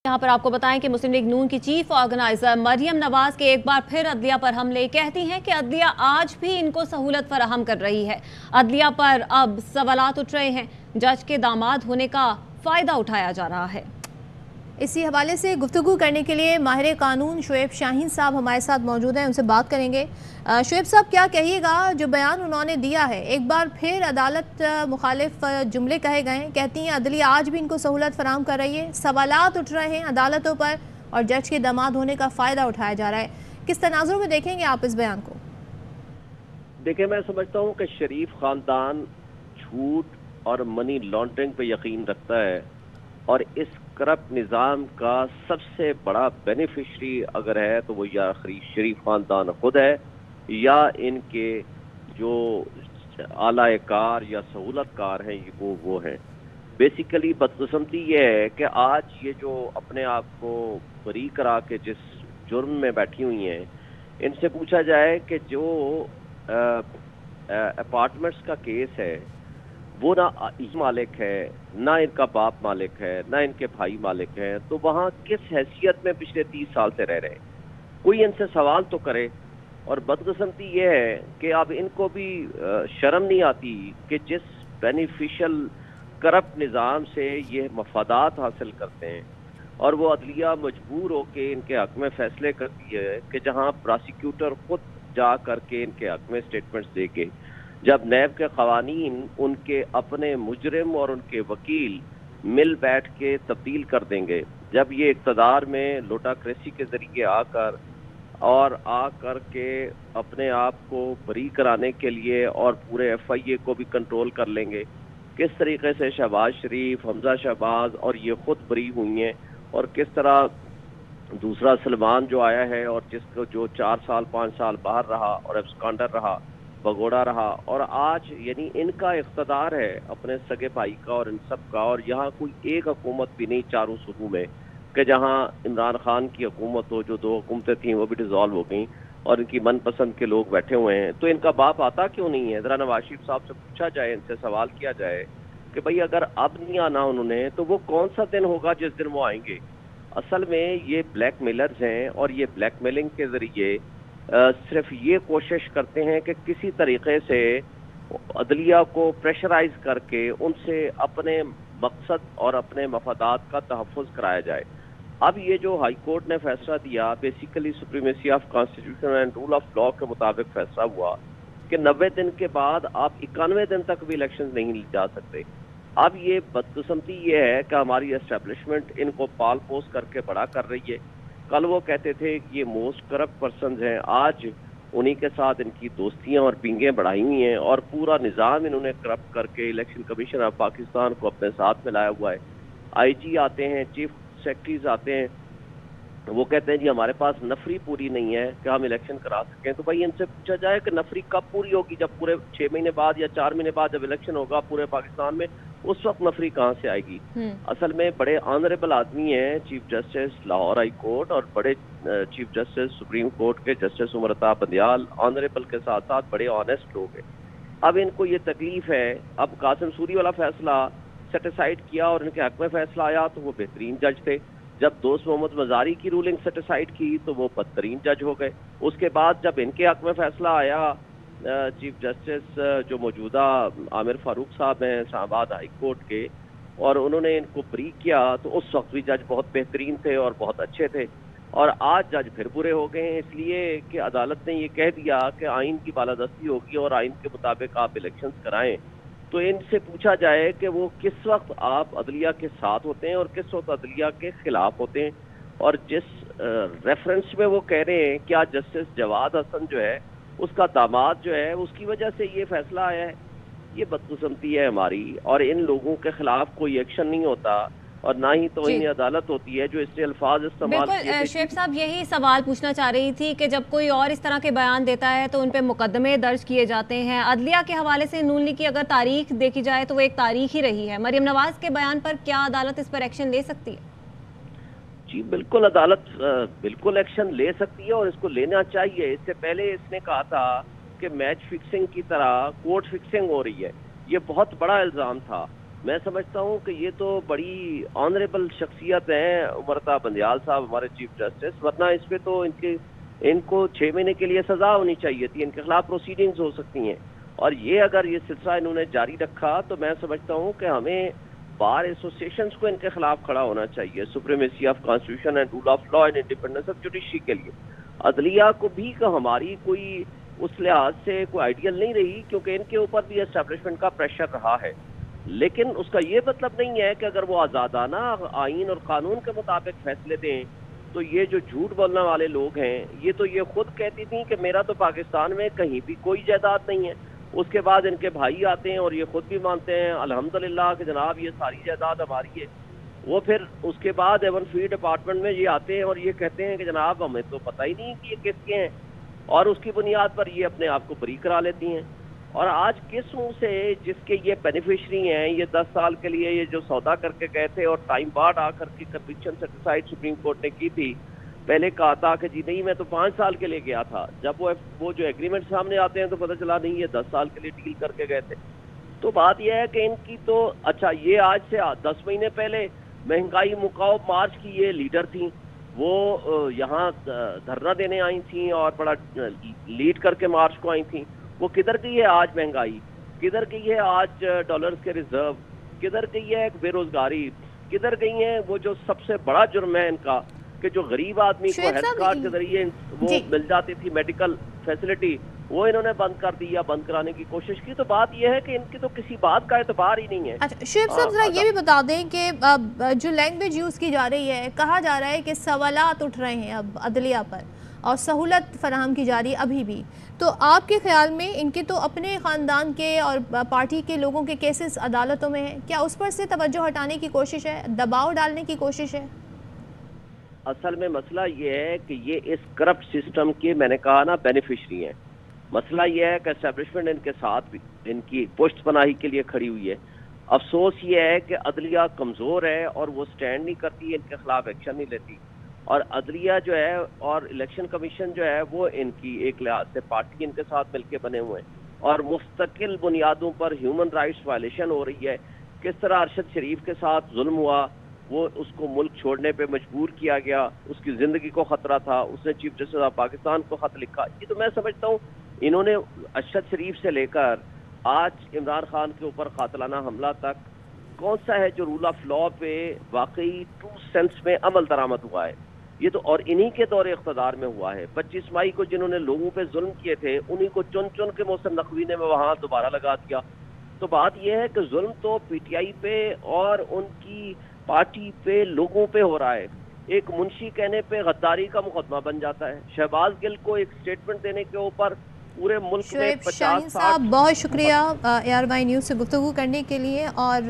यहाँ पर आपको बताएं कि मुस्लिम लीग नून की चीफ ऑर्गेनाइजर मरियम नवाज के एक बार फिर अदलिया पर हमले। कहती हैं कि अदलिया आज भी इनको सहूलत फराहम कर रही है। अदलिया पर अब सवालात उठ रहे हैं, जज के दामाद होने का फायदा उठाया जा रहा है। इसी हवाले से गुफ्तगू करने के लिए माहिर कानून शुएब शाहीन साहब हमारे साथ मौजूद हैं, उनसे बात करेंगे। शुएब साहब, क्या कहिएगा जो बयान उन्होंने दिया है? एक बार फिर अदालत मुखालिफ जुमले कहे गए हैं। कहती हैं अदलिया आज भी इनको सहूलत फराहम कर रही है, सवालात उठ रहे हैं अदालतों पर और जज के दामाद होने का फ़ायदा उठाया जा रहा है। किस तनाजुर में देखेंगे आप इस बयान को? देखिए, मैं समझता हूँ कि शरीफ ख़ानदान झूठ और मनी लॉन्ड्रिंग पे यकीन रखता है और इस करप्ट निज़ाम का सबसे बड़ा बेनिफिशरी अगर है तो वो या शरीफ ख़ानदान खुद है या इनके जो आला कार या सहूलत कार हैं वो हैं। बेसिकली बदकिस्मती ये है कि आज ये जो अपने आप को बरी करा के जिस जुर्म में बैठी हुई हैं, इनसे पूछा जाए कि जो अपार्टमेंट्स का केस है वो ना मालिक है, ना इनका बाप मालिक है, ना इनके भाई मालिक है, तो वहाँ किस हैसियत में पिछले 30 साल से रह रहे हैं? कोई इनसे सवाल तो करे। और बदकिस्मती ये है कि अब इनको भी शर्म नहीं आती कि जिस बेनिफिशियल करप्ट निज़ाम से ये मफादात हासिल करते हैं और वो अदलिया मजबूर हो के इनके हक में फैसले करती है कि जहाँ प्रोसिक्यूटर खुद जा करके इनके हक में स्टेटमेंट्स दे के, जब नैब के क़वानीन उनके अपने मुजरिम और उनके वकील मिल बैठ के तब्दील कर देंगे, जब ये इक़्तिदार में लोटाक्रेसी के ज़रिए आकर के अपने आप को बरी कराने के लिए और पूरे FIA को भी कंट्रोल कर लेंगे, किस तरीके से शहबाज शरीफ, हमजा शहबाज और ये खुद बरी हुई हैं, और किस तरह दूसरा सलमान जो आया है और जिसको जो 4 साल 5 साल बाहर रहा और एब्सकॉन्डर रहा, भगोड़ा रहा, और आज यानी इनका इख्तदार है अपने सगे भाई का और इन सब का। और यहाँ कोई एक हुकूमत भी नहीं चारों सूबों में कि जहाँ इमरान खान की हुकूमत हो, जो 2 हुकूमतें थीं वो भी डिसॉल्व हो गई और इनकी मनपसंद के लोग बैठे हुए हैं। तो इनका बाप आता क्यों नहीं है? ज़रा नवाज शरीफ साहब से पूछा जाए, इनसे सवाल किया जाए कि भाई अगर अब नहीं आना उन्होंने तो वो कौन सा दिन होगा जिस दिन वो आएंगे? असल में ये ब्लैक मेलर्स हैं और ये ब्लैकमेलिंग के ज़रिए सिर्फ ये कोशिश करते हैं कि किसी तरीके से अदलिया को प्रेशराइज करके उनसे अपने मकसद और अपने मफादात का तहफ़्फ़ुज़ कराया जाए। अब ये जो हाई कोर्ट ने फैसला दिया, basically supremacy of constitution and rule of law के मुताबिक फैसला हुआ कि 90 दिन के बाद आप 91 दिन तक भी इलेक्शन नहीं जा सकते। अब ये बदकिस्मती ये है कि हमारी एस्टेब्लिशमेंट इनको पाल पोस करके बड़ा कर रही है। कल वो कहते थे कि ये मोस्ट करप्ट पर्सनस हैं, आज उन्हीं के साथ इनकी दोस्तियां और पिंगें बढ़ाई हुई हैं और पूरा निज़ाम इन्होंने करप्ट करके इलेक्शन कमीशन ऑफ पाकिस्तान को अपने साथ में लाया हुआ है। IG आते हैं, चीफ सेक्रेटरीज आते हैं, वो कहते हैं जी हमारे पास नफरी पूरी नहीं है कि हम इलेक्शन करा सकें। तो भाई इनसे पूछा जाए कि नफरी कब पूरी होगी? जब पूरे 6 महीने बाद या 4 महीने बाद जब इलेक्शन होगा पूरे पाकिस्तान में, उस वक्त नफरी कहाँ से आएगी? असल में बड़े ऑनरेबल आदमी हैं chief justice Lahore high court और बड़े चीफ जस्टिस सुप्रीम कोर्ट के जस्टिस उमर अता बंदियाल, ऑनरेबल के साथ साथ बड़े ऑनेस्ट लोग हैं। अब इनको ये तकलीफ है, अब कासिम सूरी वाला फैसला सेटिसाइड किया और इनके हक में फैसला आया तो वो बेहतरीन जज थे। जब दोस्त मोहम्मद मजारी की रूलिंग सेटिसाइड की तो वो बदतरीन जज हो गए। उसके बाद जब इनके हक में फैसला आया, चीफ जस्टिस जो मौजूदा आमिर फारूक साहब हैं इस्लामाबाद हाई कोर्ट के, और उन्होंने इनको बरी किया तो उस वक्त भी जज बहुत बेहतरीन थे और बहुत अच्छे थे, और आज जज फिर बुरे हो गए हैं इसलिए कि अदालत ने ये कह दिया कि आइन की बालादस्ती होगी और आइन के मुताबिक आप इलेक्शंस कराएं। तो इनसे पूछा जाए कि वो किस वक्त आप अदलिया के साथ होते हैं और किस वक्त अदलिया के खिलाफ होते हैं। और जिस रेफरेंस में वो कह रहे हैं, क्या जस्टिस जवाद हसन जो है उसका दामाद जो है उसकी वजह से ये फैसला आया है? ये बदकिस्मती है हमारी, और इन लोगों के खिलाफ कोई एक्शन नहीं होता और ना ही तो इन्हें अदालत होती है जो इससे अल्फाज इस्तेमाल किए। बिल्कुल शुएब साहब, यही सवाल पूछना चाह रही थी कि जब कोई और इस तरह के बयान देता है तो उन पे मुकदमे दर्ज किए जाते हैं। अदलिया के हवाले से नून लीग की अगर तारीख देखी जाए तो वो एक तारीख ही रही है। मरियम नवाज के बयान पर क्या अदालत इस पर एक्शन ले सकती है? जी बिल्कुल, अदालत बिल्कुल एक्शन ले सकती है और इसको लेना चाहिए। इससे पहले इसने कहा था कि मैच फिक्सिंग की तरह कोर्ट फिक्सिंग हो रही है, ये बहुत बड़ा इल्ज़ाम था। मैं समझता हूँ कि ये तो बड़ी ऑनरेबल शख्सियत हैं उमरता बंदियाल साहब, हमारे चीफ जस्टिस, वरना इस पे तो इनको 6 महीने के लिए सजा होनी चाहिए थी, इनके खिलाफ प्रोसीडिंग्स हो सकती हैं। और ये अगर ये सिलसिला इन्होंने जारी रखा तो मैं समझता हूँ कि हमें बार एसोसिएशंस को इनके खिलाफ खड़ा होना चाहिए, supremacy of constitution and rule of law and independence of judiciary के लिए। अदलिया को भी हमारी कोई उस लिहाज से कोई आइडियल नहीं रही, क्योंकि इनके ऊपर भी एस्टेब्लिशमेंट का प्रेशर रहा है, लेकिन उसका ये मतलब नहीं है कि अगर वो आज़ादाना आइन और कानून के मुताबिक फैसले दें तो ये जो झूठ बोलने वाले लोग हैं, ये तो ये खुद कहती थी कि मेरा तो पाकिस्तान में कहीं भी कोई जायदाद नहीं है। उसके बाद इनके भाई आते हैं और ये खुद भी मानते हैं अल्हम्दुलिल्लाह कि जनाब ये सारी जायदाद हमारी है। वो फिर उसके बाद एवन फी डिपार्टमेंट में ये आते हैं और ये कहते हैं कि जनाब हमें तो पता ही नहीं कि ये किसके हैं, और उसकी बुनियाद पर ये अपने आप को बरी करा लेती हैं। और आज किस मुंह से जिसके ये बेनिफिशरी हैं, ये 10 साल के लिए ये जो सौदा करके गए थे और टाइम बाद आकर के कन्विक्शन सेटिसाइड सुप्रीम कोर्ट ने की थी, पहले कहा था कि जी नहीं मैं तो 5 साल के लिए गया था, जब वो जो एग्रीमेंट सामने आते हैं तो पता चला नहीं ये 10 साल के लिए डील करके गए थे। तो बात यह है कि इनकी तो अच्छा ये आज से 10 महीने पहले महंगाई मुकाओ मार्च की ये लीडर थी, वो यहाँ धरना देने आई थी और बड़ा लीड करके मार्च को आई थी। वो किधर गई है आज महंगाई, किधर गई है आज डॉलर्स के रिजर्व, किधर गई है बेरोजगारी, किधर गई है वो जो सबसे बड़ा जुर्म है इनका कि जो गरीब आदमी को हेल्थ कार्ड के जरिए वो मिल जाती थी मेडिकल फैसिलिटी, वो इन्होंने बंद कर दी या बंद कराने की कोशिश की। तो बात यह है कि इनकी तो किसी बात का एतबार ही नहीं है। अच्छा शुएब साहब जरा ये भी बता दें कि जो लैंग्वेज यूज़ की जा रही है, कहा जा रहा है कि सवालात उठ रहे हैं अब अदलिया पर और सहूलत फराहम की जा रही है अभी भी, तो आपके ख्याल में इनके तो अपने ख़ानदान के और पार्टी के लोगों के केसेस अदालतों में हैं, क्या उस पर से तवज्जो हटाने की कोशिश है, दबाव डालने की कोशिश है? असल में मसला ये है कि ये इस करप्ट सिस्टम के, मैंने कहा ना, बेनिफिशरी हैं। मसला ये है कि एस्टेब्लिशमेंट इनके साथ भी इनकी पुश्त पनाही के लिए खड़ी हुई है। अफसोस ये है कि अदलिया कमज़ोर है और वो स्टैंड नहीं करती, इनके खिलाफ एक्शन नहीं लेती। और अदलिया जो है और इलेक्शन कमीशन जो है वो इनकी एक लिहाज से पार्टी इनके साथ मिलके बने हुए हैं और मुस्तकिल बुनियादों पर ह्यूमन राइट्स वायलेशन हो रही है। किस तरह अरशद शरीफ के साथ जुल्म हुआ, वो उसको मुल्क छोड़ने पे मजबूर किया गया, उसकी ज़िंदगी को ख़तरा था, उसने चीफ जस्टिस ऑफ पाकिस्तान को ख़त लिखा। ये तो मैं समझता हूँ इन्होंने अरशद शरीफ से लेकर आज इमरान खान के ऊपर कातलाना हमला तक कौन सा है जो रूल ऑफ लॉ पे वाकई ट्रू सेंस में अमल दरामद हुआ है। ये तो और इन्हीं के दौरे इख्तदार में हुआ है। 25 मई को जिन्होंने लोगों पे जुल्म किए थे उन्हीं को चुन चुन के मोहसिन नकवी ने वहाँ दोबारा लगा दिया। तो बात यह है कि जुल्म तो पीटीआई पे और उनकी पार्टी पे लोगों पे हो रहा है। एक मुंशी कहने पे गद्दारी का मुकदमा बन जाता है। शहबाज गिल को एक स्टेटमेंट देने के ऊपर पूरे मुल्क में 50-60 बहुत शुक्रिया ARY न्यूज़ से गुफ्तगू करने के लिए। और